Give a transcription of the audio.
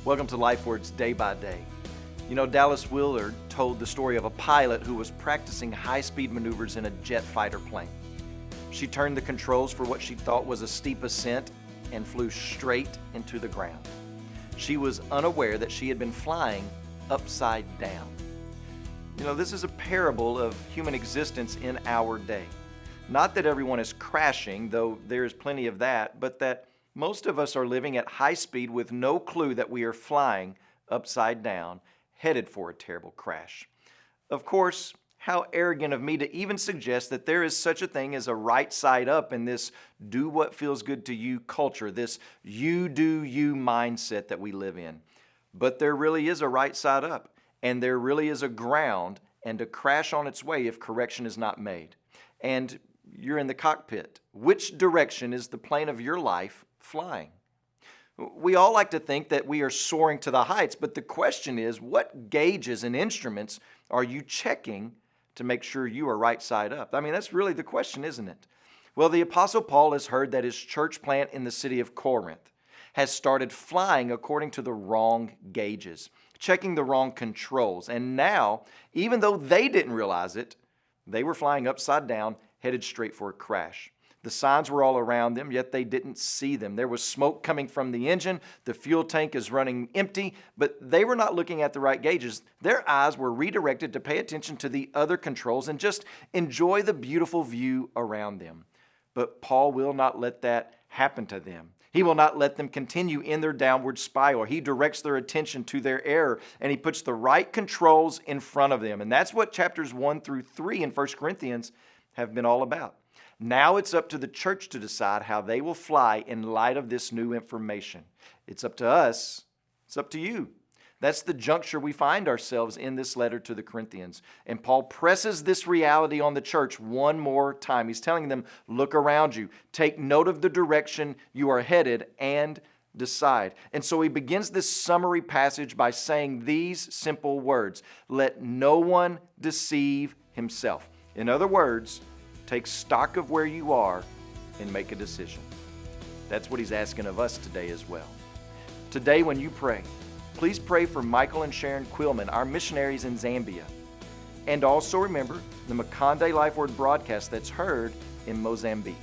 Welcome to Lifeword's Day by Day. You know, Dallas Willard told the story of a pilot who was practicing high-speed maneuvers in a jet fighter plane. She turned the controls for what she thought was a steep ascent and flew straight into the ground. She was unaware that she had been flying upside down. You know, this is a parable of human existence in our day. Not that everyone is crashing, though there is plenty of that, but that most of us are living at high speed with no clue that we are flying upside down, headed for a terrible crash. Of course, how arrogant of me to even suggest that there is such a thing as a right side up in this do what feels good to you culture, this you do you mindset that we live in. But there really is a right side up, and there really is a ground and a crash on its way if correction is not made. And you're in the cockpit. Which direction is the plane of your life flying? We all like to think that we are soaring to the heights, but the question is, what gauges and instruments are you checking to make sure you are right side up? I mean, that's really the question, isn't it? Well, the Apostle Paul has heard that his church plant in the city of Corinth has started flying according to the wrong gauges, checking the wrong controls. And now, even though they didn't realize it, they were flying upside down, headed straight for a crash. The signs were all around them, yet they didn't see them. There was smoke coming from the engine. The fuel tank is running empty, but they were not looking at the right gauges. Their eyes were redirected to pay attention to the other controls and just enjoy the beautiful view around them. But Paul will not let that happen to them. He will not let them continue in their downward spiral. He directs their attention to their error, and he puts the right controls in front of them. And that's what chapters 1 through 3 in 1 Corinthians have been all about. Now it's up to the church to decide how they will fly in light of this new information. It's up to us. It's up to you. That's the juncture we find ourselves in this letter to the Corinthians. And Paul presses this reality on the church one more time. He's telling them, look around you. Take note of the direction you are headed and decide. And so he begins this summary passage by saying these simple words. Let no one deceive himself. In other words, take stock of where you are and make a decision. That's what he's asking of us today as well. Today when you pray, please pray for Michael and Sharon QUILLMAN, our missionaries in Zambia. And also remember the MAKONDE Lifeword broadcast that's heard in Mozambique.